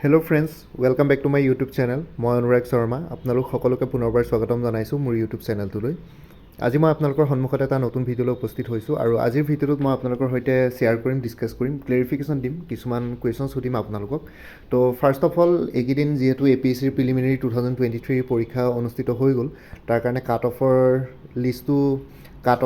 Hello' friends, welcome back to my YouTube channel. মই অনুৰাগ শৰ্মা আপোনালোক সকলোকে পুনৰবাৰ স্বাগতম জনাইছোঁ মোৰ ইউটিউব চেনেলটোলৈ। আজি মই আপোনালোকৰ সন্মুখত এটা নতুন ভিডিঅ'লৈ উপস্থিত হৈছোঁ আৰু আজিৰ ভিডিঅ'টোত মই আপোনালোকৰ সৈতে শ্বেয়াৰ কৰিম, ডিছকাছ কৰিম, ক্লেৰিফিকেশ্যন দিম, কিছুমান কুৱেশ্যন সুধিম আপোনালোকক। তো ফাৰ্ষ্ট অফ অল, এইকেইদিন যিহেতু APSCৰ প্ৰিলিমিনাৰী 2023 পৰীক্ষা অনুষ্ঠিত হৈ গ'ল, তাৰ কাৰণে কাট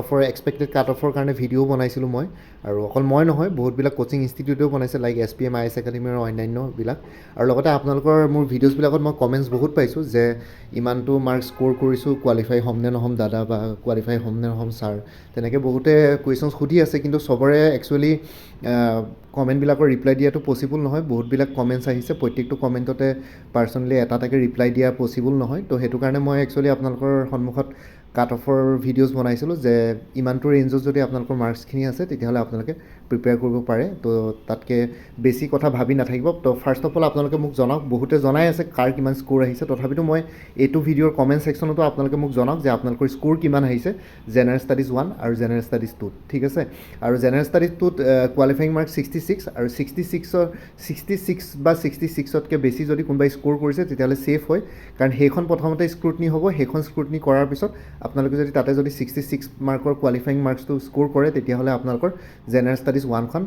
অফৰ এক্সপেক্টেড কাট অফৰ কাৰণে ভিডিঅ' বনাইছিলোঁ মই। আৰু অকল মই নহয়, বহুতবিলাক কোচিং ইনষ্টিটিউটেও বনাইছে, লাইক SPM IS একাডেমি আৰু অন্যান্যবিলাক। আৰু লগতে আপোনালোকৰ মোৰ ভিডিঅ'ছবিলাকত মই কমেণ্টছ বহুত পাইছোঁ যে ইমানটো মাৰ্কছ স্ক'ৰ কৰিছোঁ, কোৱালিফাই হ'ম নে নহ'ম দাদা, বা কোৱালিফাই হ'ম নে নহ'ম ছাৰ। তেনেকৈ বহুতে কুৱেশ্যনছ সুধি আছে, কিন্তু চবৰে একচুৱেলি কমেণ্টবিলাকৰ ৰিপ্লাই দিয়াটো পচিবল নহয়। বহুতবিলাক কমেণ্টছ আহিছে, প্ৰত্যেকটো কমেণ্টতে পাৰ্চনেলি এটাকে ৰিপ্লাই দিয়া পচিবল নহয়। তো সেইটো কাৰণে মই একচুৱেলি আপোনালোকৰ সন্মুখত কাট অফৰ ভিডিঅ'ছ বনাইছিলোঁ যে ইমানটো ৰেঞ্জত যদি আপোনালোকৰ মাৰ্কছখিনি আছে তেতিয়াহ'লে আপোনালোকে প্ৰিপেয়াৰ কৰিব পাৰে। তো তাতকৈ বেছি কথা ভাবি নাথাকিব। তো ফাৰ্ষ্ট অফ অল আপোনালোকে মোক জনাওক, বহুতে জনাই আছে কাৰ কিমান স্ক'ৰ আহিছে, তথাপিতো মই এইটো ভিডিঅ'ৰ কমেণ্ট ছেকশ্যনতো আপোনালোকে মোক জনাওক যে আপোনালোকৰ স্ক'ৰ কিমান আহিছে জেনেৰেল ষ্টাডিজ 1 আৰু জেনেৰেল ষ্টাডিজ 2, ঠিক আছে। আৰু জেনেৰেল ষ্টাডিজ 2ত কোৱালিফাইং মাৰ্কছ 66, আৰু 66 বা 66তকৈ বেছি যদি কোনোবাই স্ক'ৰ কৰিছে তেতিয়াহ'লে ছেফ হয়, কাৰণ সেইখন প্ৰথমতে স্ক্ৰুটনি হ'ব। সেইখন স্ক্ৰুটনি কৰাৰ পিছত আপোনালোকে যদি তাতে যদি 66 মাৰ্কৰ কোৱালিফাইং মাৰ্কছটো স্ক'ৰ কৰে তেতিয়াহ'লে আপোনালোকৰ জেনেৰেল ষ্টাডিজ 1খন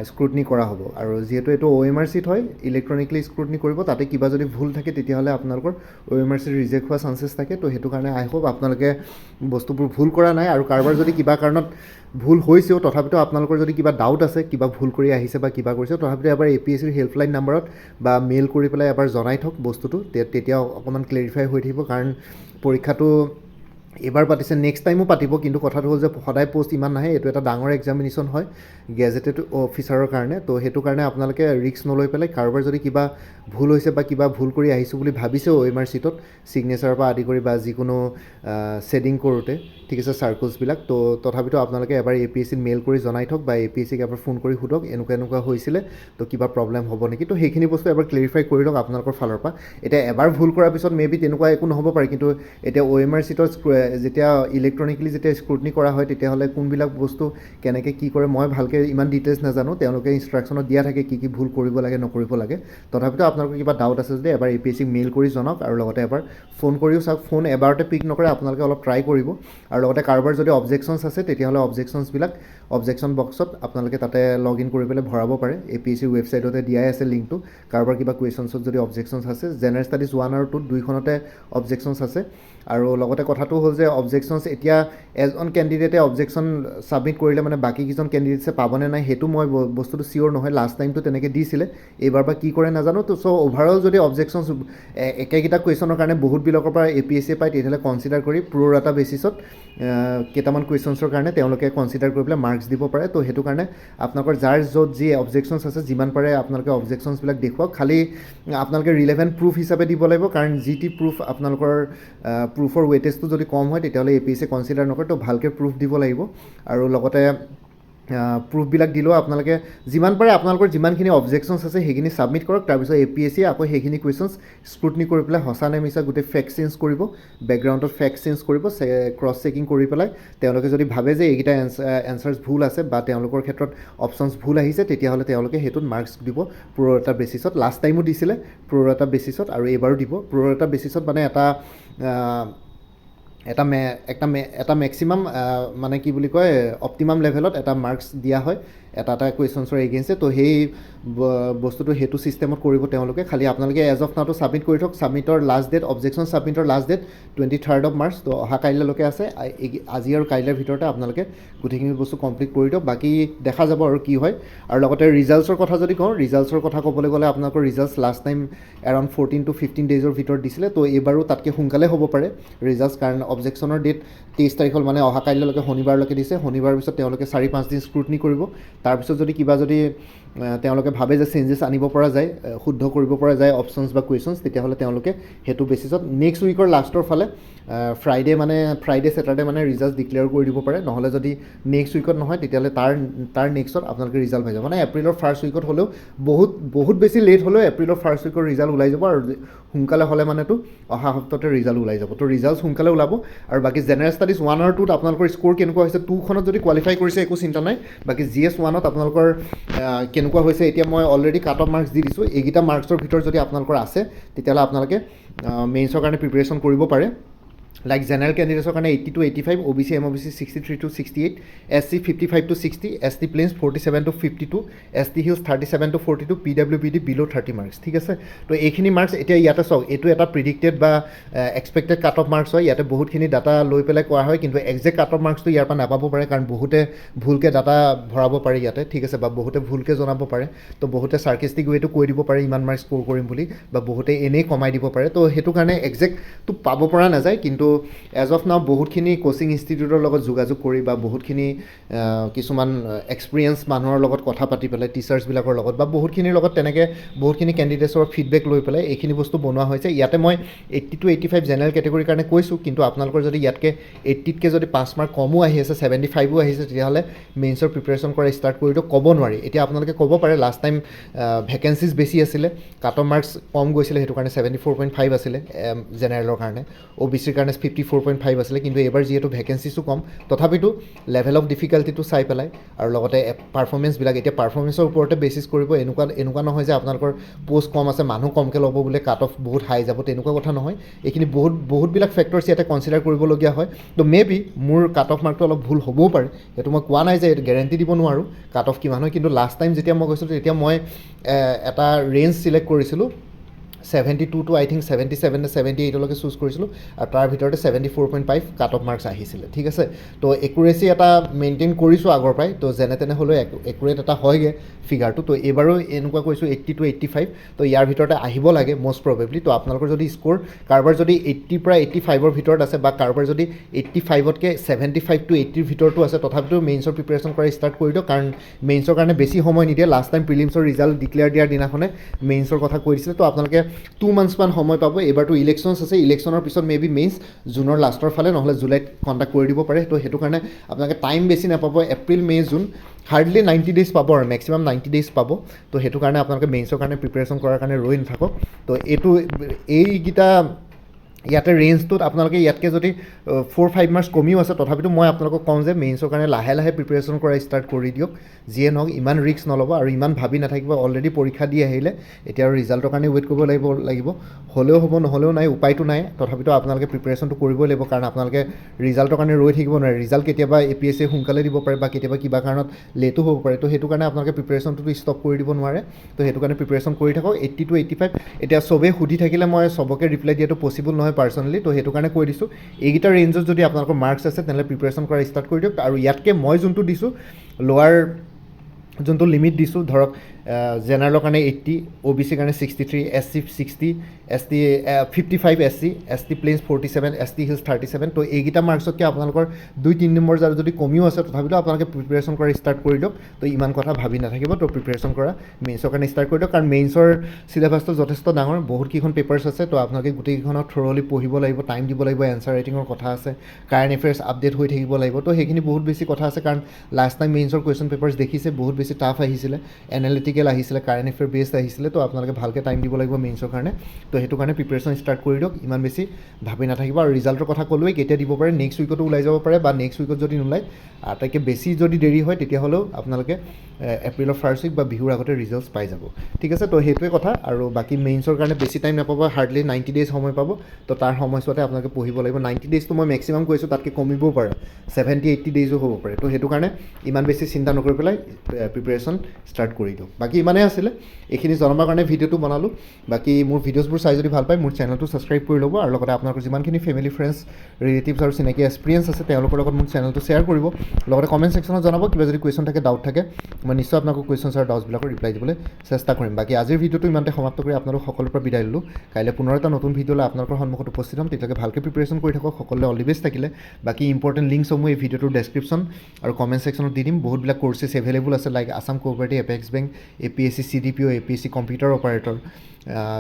স্ক্ৰুটনি কৰা হ'ব। আৰু যিহেতু এইটো OMR চিট হয়, ইলেক্ট্ৰনিকলি স্ক্ৰুটনি কৰিব, তাতে কিবা যদি ভুল থাকে তেতিয়াহ'লে আপোনালোকৰ OMR চিট ৰিজেক্ট হোৱা চান্সেছ থাকে। তো সেইটো কাৰণে আই হোপ আপোনালোকে বস্তুবোৰ ভুল কৰা নাই, আৰু কাৰোবাৰ যদি কিবা কাৰণত ভুল হৈছেও তথাপিতো আপোনালোকৰ যদি কিবা ডাউট আছে, কিবা ভুল কৰি আহিছে বা কিবা কৰিছে, তথাপিতো এবাৰ APSCৰ হেল্পলাইন নাম্বাৰত বা মেইল কৰি পেলাই এবাৰ জনাই থওক বস্তুটো, তেতিয়া অকণমান ক্লেৰিফাই হৈ থাকিব। কাৰণ পৰীক্ষাটো এইবাৰ পাতিছে, নেক্সট টাইমো পাতিব, কিন্তু কথাটো হ'ল যে সদায় পষ্ট ইমান নাহে। এইটো এটা ডাঙৰ এক্সামিনেশ্যন হয় গেজেটেড অফিচাৰৰ কাৰণে। তো সেইটো কাৰণে আপোনালোকে ৰিস্ক নলৈ পেলাই কাৰোবাৰ যদি কিবা ভুল হৈছে বা কিবা ভুল কৰি আহিছোঁ বুলি ভাবিছেও OMR চিটত, ছিগনেচাৰৰ পৰা আদি কৰি বা যিকোনো শ্বেডিং কৰোঁতে, ঠিক আছে, চাৰ্কলছবিলাক, তো তথাপিতো আপোনালোকে এবাৰ APSCত মেইল কৰি জনাই থওক বা APSCক এবাৰ ফোন কৰি সোধক এনেকুৱা হৈছিলে, তো কিবা প্ৰব্লেম হ'ব নেকি। তো সেইখিনি বস্তু এবাৰ ক্লেৰিফাই কৰি লওক আপোনালোকৰ ফালৰ পৰা। এতিয়া এবাৰ ভুল কৰাৰ পিছত মেবি তেনেকুৱা একো নহ'ব পাৰে, কিন্তু এতিয়া OMR চিটত যেতিয়া ইলেক্ট্ৰনিকেলি যেতিয়া স্ক্ৰুটনি কৰা হয় তেতিয়াহ'লে কোনবিলাক বস্তু কেনেকৈ কি কৰে মই ভালকৈ ইমান ডিটেইলছ নাজানো। তেওঁলোকে ইনষ্ট্ৰাকশ্যনত দিয়া থাকে কি ভুল কৰিব লাগে নকৰিব লাগে। তথাপিতো আপোনালোকৰ কিবা ডাউট আছে যদি এবাৰ APSCক মেইল কৰি জনাওক, আৰু লগতে এবাৰ ফোন কৰিও চাওক। ফোন এবাৰতে পিক নকৰে, আপোনালোকে অলপ ট্ৰাই কৰিব। আৰু লগতে কাৰোবাৰ যদি অবজেকশ্যনছ আছে তেতিয়াহ'লে অবজেকশ্যন বক্সত আপোনালোকে তাতে লগ ইন কৰি পেলাই ভৰাব পাৰে। APSCৰ ৱেবছাইটতে দিয়াই আছে লিংকটো। কাৰোবাৰ কিবা কুৱেশ্যনছত যদি অবজেকশ্যনছ আছে, জেনেৰেল ষ্টাডিজ 1 আৰু 2 দুইখনতে অবজেকশ্যনছ আছে। আৰু লগতে কথাটো হ'ল যে অবজেকশ্যনছ এতিয়া এজন কেণ্ডিডেটে অবজেকশ্যন ছাবমিট কৰিলে মানে বাকীকেইজন কেণ্ডিডেটছে পাবনে নাই সেইটো মই বস্তুটো চিয়'ৰ নহয়। লাষ্ট টাইমটো তেনেকৈ দিছিলে, এইবাৰ বা কি কৰে নাজানো। তো চ' অভাৰঅল যদি অবজেকশ্যনছ একেকেইটা কুৱেশ্যনৰ কাৰণে বহুতবিলাকৰ পৰা APSCয়ে পায় তেতিয়াহ'লে কনচিডাৰ কৰি প্ৰ' এটা বেচিছত কেইটামান কুৱেশ্যনছৰ কাৰণে তেওঁলোকে কনচিডাৰ কৰি পেলাই মাৰ্কছ দিব পাৰে। তো সেইটো কাৰণে আপোনালোকৰ যাৰ য'ত যি অবজেকশ্যনছ আছে যিমান পাৰে আপোনালোকে অবজেকশ্যনছবিলাক দেখুৱাওক। খালি আপোনালোকে ৰিলেভেণ্ট প্ৰুফ হিচাপে দিব লাগিব, কাৰণ যি টি প্ৰুফ আপোনালোকৰ প্ৰুফৰ ৱেটেজটো যদি কম হয় তেতিয়াহ'লে APSCয়ে কনচিডাৰ নকৰে। তো ভালকৈ প্ৰুফ দিব লাগিব, আৰু লগতে প্ৰুফবিলাক দিলেও আপোনালোকে যিমান পাৰে আপোনালোকৰ যিমানখিনি অবজেকশ্যনছ আছে সেইখিনি ছাবমিট কৰক। তাৰপিছত APSCয়ে আকৌ সেইখিনি কুৱেশ্যনছ স্ক্ৰুটনি কৰি পেলাই সঁচা নে মিছা গোটেই ফেক্ট চেঞ্জ কৰিব, বেকগ্ৰাউণ্ডত ফেক্ট চেঞ্জ কৰিব, ক্ৰছ চেকিং কৰি পেলাই তেওঁলোকে যদি ভাবে যে এইকেইটা এনচাৰ্ছ ভুল আছে বা তেওঁলোকৰ ক্ষেত্ৰত অপশ্যনছ ভুল আহিছে তেতিয়াহ'লে তেওঁলোকে সেইটোত মাৰ্কছ দিব প্ৰ' এটা বেচিছত। লাষ্ট টাইমো দিছিলে প্ৰ' এটা বেচিছত, আৰু এইবাৰো দিব প্ৰ' এটা বেচিছত। মানে এটা মেক্সিমাম মানে কি বুলি কয়, অপটিমাম লেভেলত এটা মাৰ্কছ দিয়া হয় এটা কুৱেশ্যনছৰ এগেইনষ্টে। তো সেই বস্তুটো সেইটো ছিষ্টেমত কৰিব তেওঁলোকে। খালি আপোনালোকে এজ অফ নাওটো ছাবমিট কৰি থওক। ছাবমিটৰ লাষ্ট ডেট, অবজেকশ্যন ছাবমিটৰ লাষ্ট ডেট 23 মাৰ্চ। তো অহা কাইলৈকে আছে। আজি আৰু কাইলৈৰ ভিতৰতে আপোনালোকে গোটেইখিনি বস্তু কমপ্লিট কৰি দিয়ক, বাকী দেখা যাব আৰু কি হয়। আৰু লগতে ৰিজাল্টছৰ কথা যদি কওঁ, ৰিজাল্টছৰ কথা ক'বলৈ গ'লে আপোনালোকৰ results last time around 14 to 15 ডেইজৰ ভিতৰত দিছিলে। তো এইবাৰো তাতকৈ সোনকালে হ'ব পাৰে ৰিজাল্টছ, কাৰণ অবজেকশ্যনৰ ডেট 23 তাৰিখ হ'ল, মানে অহা কাইলৈকে শনিবাৰলৈকে দিছে। শনিবাৰৰ পিছত তেওঁলোকে 4-5 দিন স্ক্ৰুটনি কৰিব। তাৰপিছত যদি তেওঁলোকে ভাবে যে চেঞ্জেছ আনিব পৰা যায়, শুদ্ধ কৰিব পৰা যায় অপশ্যনছ বা কুৱেশ্যনছ, তেতিয়াহ'লে তেওঁলোকে সেইটো বেচিছত নেক্সট উইকৰ লাষ্টৰ ফালে ফ্ৰাইডে ছেটাৰডে মানে ৰিজাল্ট ডিক্লেয়াৰ কৰি দিব পাৰে। নহ'লে যদি নেক্সট উইকত নহয় তেতিয়াহ'লে তাৰ নেক্সটত আপোনালোকে ৰিজাল্ট পাই যাব। মানে এপ্ৰিলৰ ফাৰ্ষ্ট উইকত হ'লেও বহুত বেছি লেট হ'লেও এপ্ৰিলৰ ফাৰ্ষ্ট উইকৰ ৰিজাল্ট ওলাই যাব, আৰু সোনকালে হ'লে মানেতো অহা সপ্তাহতে ৰিজাল্ট ওলাই যাব। তো ৰিজাল্ট সোনকালে ওলাব। আৰু বাকী জেনেৰেল ষ্টাডিজ 1 আৰু 2ত আপোনালোকৰ স্ক'ৰ কেনেকুৱা হৈছে, 2খনত যদি কোৱালিফাই কৰিছে একো চিন্তা নাই। বাকী GS 1ত আপোনালোকৰ কেনেকুৱা হৈছে এতিয়া মই অলৰেডি কাট অফ মাৰ্কছ দি দিছোঁ এইকেইটা মাৰ্কছৰ ভিতৰত যদি আপোনালোকৰ আছে তেতিয়াহ'লে আপোনালোকে মেইনছৰ কাৰণে প্ৰিপেৰেশ্যন কৰিব পাৰে লাইক জেনেৰেল কেণ্ডিডেটছৰ কাৰণে 80 to 85 OBC MOBC 63 to 68 SC 55 to 60 ST plains 47 to 52 ST hills 37 to 42 PWBD bill' 30 marks ঠিক আছে তো এইখিনি মাৰ্কছ এতিয়া ইয়াতে চাওক এইটো এটা প্ৰিডিক্টেড বা এক্সপেক্টেড কাট অফ মাৰ্কছ হয় ইয়াতে বহুতখিনি ডাটা লৈ পেলাই কোৱা হয় কিন্তু একজেক্ট কাট অফ মাৰ্কছটো ইয়াৰ পৰা নাপাব পাৰে কাৰণ বহুতে ভুলকৈ ডাটা ভৰাব পাৰে ইয়াতে ঠিক আছে বা বহুতে ভুলকৈ জনাব পাৰে তো বহুতে চাৰ্কিষ্টিক ৱেটো কৈ দিব পাৰে ইমান মাৰ্কছ স্ক'ৰ কৰিম বুলি বা বহুতে এনেই কমাই দিব পাৰে তো সেইটো কাৰণে একজেক্টটো পাব পৰা নাযায় কিন্তু এজ অফ নাও বহুতখিনি কোচিং ইনষ্টিটিউটৰ লগত যোগাযোগ কৰি বা বহুতখিনি কিছুমান এক্সপিৰিয়েঞ্চ মানুহৰ লগত কথা পাতি পেলাই টিচাৰ্ছবিলাকৰ লগত বা বহুতখিনিৰ লগত তেনেকৈ বহুতখিনি কেণ্ডিডেটছৰ ফিডবেক লৈ পেলাই এইখিনি বস্তু বনোৱা হৈছে ইয়াতে মই 80 to 85 জেনেৰেল কেটেগৰীৰ কাৰণে কৈছোঁ কিন্তু আপোনালোকৰ যদি ইয়াতকৈ 80তকৈ যদি 5 মাৰ্ক কমো আহি আছে 75ও আহিছে তেতিয়াহ'লে মেইনছৰ প্ৰিপেৰেশ্যন কৰা ষ্টাৰ্ট কৰি দিয়ক ক'ব নোৱাৰি এতিয়া আপোনালোকে ক'ব পাৰে লাষ্ট টাইম ভেকেঞ্চিজ বেছি আছিলে কাট অফ মাৰ্কছ কম গৈছিলে সেইটো কাৰণে 74.5 আছিলে জেনেৰেলৰ কাৰণে OBCৰ কাৰণে 54.5 আছিলে কিন্তু এইবাৰ যিহেতু ভেকেঞ্চিছো কম তথাপিতো লেভেল অফ ডিফিকাল্টিটো চাই পেলাই আৰু লগতে পাৰফৰ্মেঞ্চবিলাক এতিয়া পাৰফৰ্মেঞ্চৰ ওপৰতে বেচিছ কৰিব এনেকুৱা নহয় যে আপোনালোকৰ পোষ্ট কম আছে মানুহ কমকৈ ল'ব বোলে কাট অফ বহুত হাই যাব তেনেকুৱা কথা নহয় এইখিনি বহুতবিলাক ফেক্টৰ্ছ ইয়াতে কনচিডাৰ কৰিবলগীয়া হয় তো মে' বি মোৰ কাট অফ মাৰ্কটো অলপ ভুল হ'বও পাৰে সেইটো মই কোৱা নাই যে গেৰেণ্টি দিব নোৱাৰোঁ কাট অফ কিমান হয় কিন্তু লাষ্ট টাইম যেতিয়া মই কৈছিলোঁ তেতিয়া মই এটা ৰেঞ্জ ছিলেক্ট কৰিছিলোঁ 72 to I think 77 নে 78লৈকে চুজ কৰিছিলোঁ আৰু তাৰ ভিতৰতে 74.5 কাট অফ মাৰ্কছ আহিছিলে ঠিক আছে তো একুৰেচি এটা মেইনটেইন কৰিছোঁ আগৰ পৰাই তো যেনে তেনে হ'লেও একুৰেট এটা হয়গৈ ফিগাৰটো তো এইবাৰো এনেকুৱা কৈছোঁ 80 to 85 তো ইয়াৰ ভিতৰতে আহিব লাগে মষ্ট প্ৰবেবলি তো আপোনালোকৰ যদি স্ক'ৰ কাৰোবাৰ যদি 80 পৰা 85ৰ ভিতৰত আছে বা কাৰোবাৰ যদি 85তকৈ 75 to 80ৰ ভিতৰতো আছে তথাপিতো মেইনছৰ প্ৰিপেৰেশ্যন কৰা ষ্টাৰ্ট কৰি দিয়ক কাৰণ মেইনছৰ কাৰণে বেছি সময় নিদিয়ে লাষ্ট টাইম প্ৰিলিমছৰ ৰিজাল্ট ডিক্লেয়াৰ দিয়াৰ দিনাখনে মেইনছৰ কথা কৈ দিছিলে তো আপোনালোকে 2 মান্থছমান সময় পাব এইবাৰতো ইলেকশ্যনছ আছে ইলেকশ্যনৰ পিছত মে বি মেইনছ জুনৰ লাষ্টৰ ফালে নহ'লে জুলাইত কণ্ডাক্ট কৰি দিব পাৰে তো সেইটো কাৰণে আপোনালোকে টাইম বেছি নাপাব এপ্ৰিল মে' জুন হাৰ্ডলি 90 ডেইজ পাব আৰু মেক্সিমাম 90 ডেইজ পাব তো সেইটো কাৰণে আপোনালোকে মেইনছৰ কাৰণে প্ৰিপেৰেশ্যন কৰাৰ কাৰণে ৰৈ নাথাকক তো এইকেইটা ইয়াতে ৰেঞ্জটোত আপোনালোকে ইয়াতকৈ যদি 4-5 মাৰ্কছ কমিও আছে তথাপিতো মই আপোনালোকক কওঁ যে মেইনছৰ কাৰণে লাহে লাহে প্ৰিপেৰেশ্যন কৰা ষ্টাৰ্ট কৰি দিয়ক যিয়ে নহওক ইমান ৰিস্ক নল'ব আৰু ইমান ভাবি নাথাকিব অলৰেডি পৰীক্ষা দি আহিলে এতিয়া আৰু ৰিজাল্টৰ কাৰণে ৱেইট কৰিব লাগিব হ'লেও হ'ব নহ'লেও নাই উপায়টো নাই তথাপিতো আপোনালোকে প্ৰিপেৰেশ্যনটো কৰিবই লাগিব কাৰণ আপোনালোকে ৰিজাল্টৰ কাৰণে ৰৈ থাকিব নোৱাৰে ৰিজাল্ট কেতিয়াবা APSC সোনকালে দিব পাৰে বা কেতিয়াবা কিবা কাৰণত লেটো হ'ব পাৰে তো সেইটো কাৰণে আপোনালোকে প্ৰিপেৰেশ্যনটো ষ্টপ কৰি দিব নোৱাৰে তো সেইটো কাৰণে প্ৰিপেৰেশ্যন কৰি থাকক 80 to 85 এতিয়া চবেই সুধি থাকিলে মই চবকে ৰিপ্লাই দিয়াটো পচিবল নহয় পাৰ্চনেলি তো সেইটো কাৰণে কৈ দিছোঁ এইকেইটা ৰেঞ্জত যদি আপোনালোকৰ মাৰ্কছ আছে তেনেহ'লে প্ৰিপেৰেশ্যন কৰা ষ্টাৰ্ট কৰি দিয়ক আৰু ইয়াতকৈ মই যোনটো দিছোঁ লোৱাৰ যোনটো লিমিট দিছোঁ ধৰক জেনেৰেলৰ কাৰণে 80 OBCৰ কাৰণে 63 SC 60 ST 55 ST plains 47 ST hills 37 তো এইকেইটা মাৰ্কছতকৈ আপোনালোকৰ 2-3 নম্বৰ যদি কমিও আছে তথাপিতো আপোনালোকে প্ৰিপেৰেশ্যন কৰা ষ্টাৰ্ট কৰি দিয়ক তো ইমান কথা ভাবি নাথাকিব তো প্ৰিপেৰেশ্যন কৰা মেইনছৰ কাৰণে ষ্টাৰ্ট কৰি দিয়ক কাৰণ মেইনছৰ চিলেবাছটো যথেষ্ট ডাঙৰ বহুতকেইখন পেপাৰ্ছ আছে তো আপোনালোকে গোটেইকেইখনত থৰলি পঢ়িব লাগিব টাইম দিব লাগিব এনচাৰ ৰাইটিঙৰ কথা আছে কাৰেণ্ট এফেয়াৰ্ছ আপডেট হৈ থাকিব লাগিব তো সেইখিনি বহুত বেছি কথা আছে কাৰণ লাষ্ট টাইম মেইনছৰ কুৱেশ্যন পেপাৰ্ছ দেখিছে বহুত বেছি টাফ আহিছিলে এনালিটিকেল আহিছিলে কাৰেণ্ট এফেয়াৰ বেছড আহিছিলে তো আপোনালোকে ভালকৈ টাইম দিব লাগিব মেইনছৰ কাৰণে তো সেইটো কাৰণে প্ৰিপেৰেশ্যন ষ্টাৰ্ট কৰি দিয়ক ইমান বেছি ভাবি নাথাকিব আৰু ৰিজাল্টৰ কথা ক'লোৱেই কেতিয়া দিব পাৰে নেক্সট উইকতো ওলাই যাব পাৰে বা নেক্সট উইকত যদি নোলায় আটাইতকৈ বেছি যদি দেৰি হয় তেতিয়াহ'লেও আপোনালোকে এপ্ৰিলৰ ফাৰ্ষ্ট উইক বা বিহুৰ আগতে ৰিজাল্টছ পাই যাব ঠিক আছে তো সেইটোৱে কথা আৰু বাকী মেইনছৰ কাৰণে বেছি টাইম নাপাব হাৰ্ডলি 90 ডেইজ সময় পাব তো তাৰ সময়ছোৱাতে আপোনালোকে পঢ়িব লাগিব 90 ডেইজটো মই মেক্সিমাম কৈছোঁ তাতকৈ কমিবও পাৰে 70-80 ডেইজো হ'ব পাৰে তো সেইটো কাৰণে ইমান বেছি চিন্তা নকৰি পেলাই প্ৰিপেৰেশ্যন ষ্টাৰ্ট কৰি দিয়ক বাকী ইমানেই আছিলে এইখিনি জনাবৰ কাৰণে ভিডিঅ'টো বনালোঁ বাকী মোৰ ভিডিঅ'ছবোৰ চাই যদি ভাল পায় মোৰ চেনেলটো ছাবস্ক্ৰাইব কৰি ল'ব আৰু লগতে আপোনালোকৰ যিমানখিনি ফেমিলি ফ্ৰেণ্ডছ ৰিলেটিভছ আৰু চিনাকি এক্সপিৰিয়েঞ্চ আছে তেওঁলোকৰ লগত মোৰ চেনেলটো শ্বেয়াৰ কৰিব লগতে কমেণ্ট ছেকশ্যনত জনাব কিবা যদি কুৱেশ্যন থাকে ডাউট থাকে মই নিশ্চয় আপোনালোকৰ কুৱেশ্যনছ আৰু ডাউটছবিলাকৰ ৰিপ্লাই দিবলৈ চেষ্টা কৰিম বাকী আজিৰ ভিডিঅ'টো ইমানতে সমাপ্ত কৰি আপোনালোক সকলোৰ পৰা বিদায় ল'লোঁ কাইলৈ পুনৰ এটা নতুন ভিডিঅ'লৈ আপোনালোকৰ সন্মুখত উপস্থিত হ'ম তেতিয়ালৈকে ভালকৈ প্ৰিপেৰেশ্যন কৰি থাকক সকলোৱে অল দি বেষ্ট থাকিলে বাকী ইম্পৰ্টেণ্ট লিংকসমূহ এই ভিডিঅ'টোৰ ডেছক্ৰিপশ্যন আৰু কমেণ্ট ছেকশ্যনত দি দিম বহুতবিলাক কৰ্চেছ এভেইলেবল আছে like Assam cooperative apex bank APSC CDPO APSC computer operator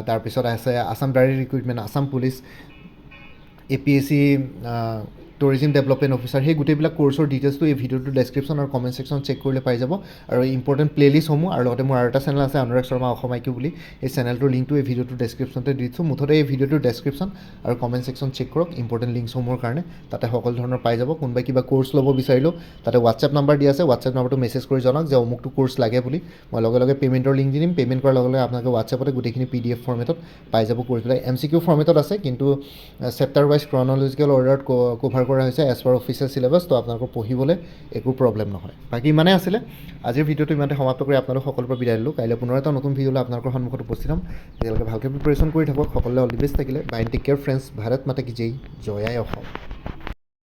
তাৰপিছত আছে Assam diary recruitment Assam police APSC tourism development officer, সেই গোটেইবিলাক কোৰ্চৰ ডিটেইলছটো এই ভিডিঅ'টোৰ ডেছক্ৰিপশ্যন আৰু কমেণ্ট ছেকশ্যন চেক কৰিলে পাই যাব। আৰু ইম্পৰ্টেণ্ট প্লে'লিষ্টসমূহ আৰু লগতে মোৰ আৰু এটা চেনেল আছে অনুৰাগ শৰ্মা অসম IQ বুলি, এই চেনেলটোৰ লিংকটো এই ভিডিঅ'টোৰ ডেছক্ৰিপশ্যনতে দি দিছোঁ। মুঠতে এই ভিডিঅ'টোৰ ডেছক্ৰিপশ্যন আৰু কমেণ্ট ছেকশ্যন চেক কৰক ইম্পৰ্টেণ্ট লিংকসমূহৰ কাৰণে, তাতে সকলো ধৰণৰ পাই যাব। কোনোবাই কিবা কোৰ্চ ল'ব বিচাৰিলেও তাতে হোৱাটছএপ নাম্বাৰ দিয়া আছে, হোৱাটছএপ নাম্বাৰটো মেছেজ কৰি জনাওক যে অমুকটো কোৰ্চ লাগে বুলি, মই লগে লগে পে'মেণ্টৰ লিংক দি দিম। পে'মেণ্ট কৰাৰ লগে লগে আপোনালোকে হোৱাটছএপতে গোটেইখিনি PDF ফৰ্মেটত পাই যাব কোৰ্চবিলাক। MCQ ফৰ্মেটত আছে, কিন্তু চেপ্টাৰ ৱাইজ ক্ৰনলজিকেল অৰ্ডাৰত কভাৰ কৰা হৈছে এজ পাৰ অফিচিয়েল চিলেবাছ, তো আপোনালোকৰ পঢ়িবলৈ একো প্ৰব্লেম নহয়। বাকী ইমানেই আছিলে আজিৰ ভিডিঅ'টো, ইমানতে সমাপ্ত কৰি আপোনালোক সকলোৰে পৰা বিদায় দিলোঁ। কাইলৈ পুনৰ এটা নতুন ভিডিঅ'লৈ আপোনালোকৰ সন্মুখত উপস্থিত হ'ম। তেতিয়ালৈকে ভালকৈ প্ৰিপাৰেশ্যন কৰি থাকক। সকলোৱে অল দি বেষ্ট থাকিলে। বাই, টেক কেয়াৰ ফ্ৰেণ্ডছ। ভাৰত মাতা কি জয়, জয় আই অসম।